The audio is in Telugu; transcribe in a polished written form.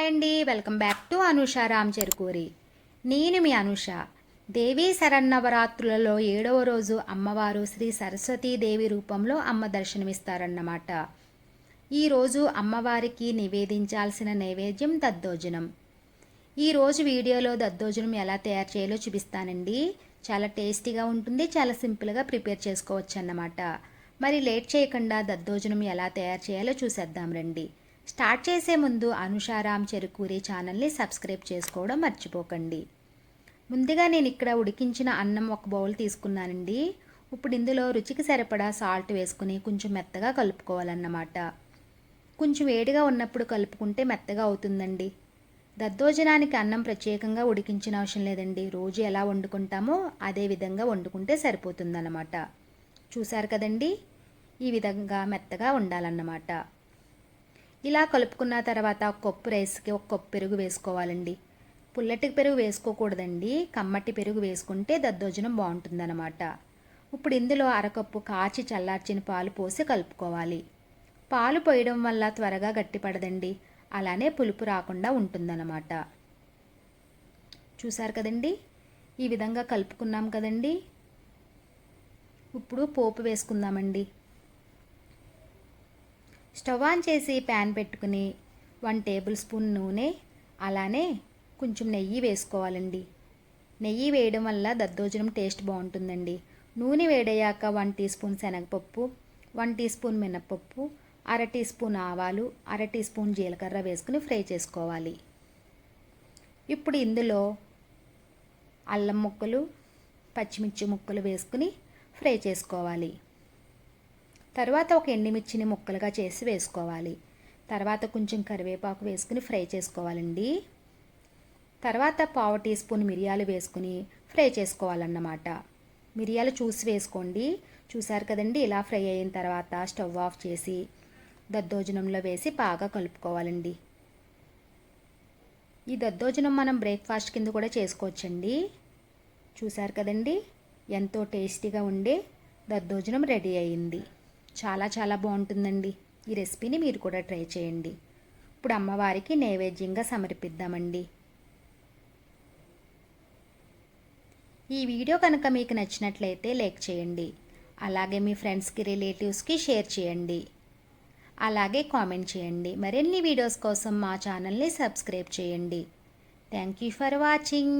అండి, welcome back to Anusha Ram Cherukuri. నేను మీ అనుష. దేవీ శరన్నవరాత్రులలో 7వ రోజు అమ్మవారు శ్రీ సరస్వతీదేవి రూపంలో అమ్మ దర్శనమిస్తారన్నమాట. ఈరోజు అమ్మవారికి నివేదించాల్సిన నైవేద్యం దద్దోజనం. ఈరోజు వీడియోలో దద్దోజనం ఎలా తయారు చేయాలో చూపిస్తానండి. చాలా టేస్టీగా ఉంటుంది, చాలా సింపుల్గా ప్రిపేర్ చేసుకోవచ్చు అన్నమాట. మరి లేట్ చేయకుండా దద్దోజనం ఎలా తయారు చేయాలో చూసేద్దాం రండి. స్టార్ట్ చేసే ముందు అనుష రామ్ చెరుకూరి ఛానల్ని సబ్స్క్రైబ్ చేసుకోవడం మర్చిపోకండి. ముందుగా నేను ఇక్కడ ఉడికించిన అన్నం ఒక బౌల్ తీసుకున్నానండి. ఇప్పుడు ఇందులో రుచికి సరిపడా సాల్ట్ వేసుకుని కొంచెం మెత్తగా కలుపుకోవాలన్నమాట. కొంచెం వేడిగా ఉన్నప్పుడు కలుపుకుంటే మెత్తగా అవుతుందండి. దద్దోజనానికి అన్నం ప్రత్యేకంగా ఉడికించిన అవసరం లేదండి. రోజు ఎలా వండుకుంటామో అదే విధంగా వండుకుంటే సరిపోతుందన్నమాట. చూసారు కదండి, ఈ విధంగా మెత్తగా ఉండాలన్నమాట. ఇలా కలుపుకున్న తర్వాత ఒక కప్పు రైస్కి ఒక కప్పు పెరుగు వేసుకోవాలండి. పుల్లటి పెరుగు వేసుకోకూడదండి, కమ్మటి పెరుగు వేసుకుంటే దద్దోజనం బాగుంటుందన్నమాట. ఇప్పుడు ఇందులో అరకప్పు కాచి చల్లార్చిన పాలు పోసి కలుపుకోవాలి. పాలు పోయడం వల్ల త్వరగా గట్టిపడదండి, అలానే పులుపు రాకుండా ఉంటుందన్నమాట. చూసారు కదండి, ఈ విధంగా కలుపుకున్నాం కదండి. ఇప్పుడు పోపు వేసుకుందామండి. స్టవ్ ఆన్ చేసి ప్యాన్ పెట్టుకుని 1 టేబుల్ స్పూన్ నూనె, అలానే కొంచెం నెయ్యి వేసుకోవాలండి. నెయ్యి వేయడం వల్ల దద్దోజనం టేస్ట్ బాగుంటుందండి. నూనె వేడయ్యాక 1 టీ స్పూన్ శనగపప్పు, 1 టీ స్పూన్ మినపప్పు, అర టీ స్పూన్ ఆవాలు, అర టీ స్పూన్ జీలకర్ర వేసుకుని ఫ్రై చేసుకోవాలి. ఇప్పుడు ఇందులో అల్లం ముక్కలు, పచ్చిమిర్చి ముక్కలు వేసుకుని ఫ్రై చేసుకోవాలి. తర్వాత ఒక ఎండుమిర్చిని ముక్కలుగా చేసి వేసుకోవాలి. తర్వాత కొంచెం కరివేపాకు వేసుకుని ఫ్రై చేసుకోవాలండి. తర్వాత 1/2 టీ స్పూన్ మిరియాలు వేసుకుని ఫ్రై చేసుకోవాలన్నమాట. మిరియాలు చూసి వేసుకోండి. చూసారు కదండి, ఇలా ఫ్రై అయిన తర్వాత స్టవ్ ఆఫ్ చేసి దద్దోజనంలో వేసి బాగా కలుపుకోవాలండి. ఈ దద్దోజనం మనం బ్రేక్ఫాస్ట్ కింద కూడా చేసుకోవచ్చండి. చూసారు కదండి, ఎంతో టేస్టీగా ఉండే దద్దోజనం రెడీ అయ్యింది. చాలా బాగుంటుందండి. ఈ రెసిపీని మీరు కూడా ట్రై చేయండి. ఇప్పుడు అమ్మవారికి నైవేద్యంగా సమర్పిద్దామండి. ఈ వీడియో కనుక మీకు నచ్చినట్లయితే లైక్ చేయండి. అలాగే మీ ఫ్రెండ్స్కి, రిలేటివ్స్కి షేర్ చేయండి. అలాగే కామెంట్ చేయండి. మరిన్ని వీడియోస్ కోసం మా ఛానల్ని సబ్స్క్రైబ్ చేయండి. Thank you for watching.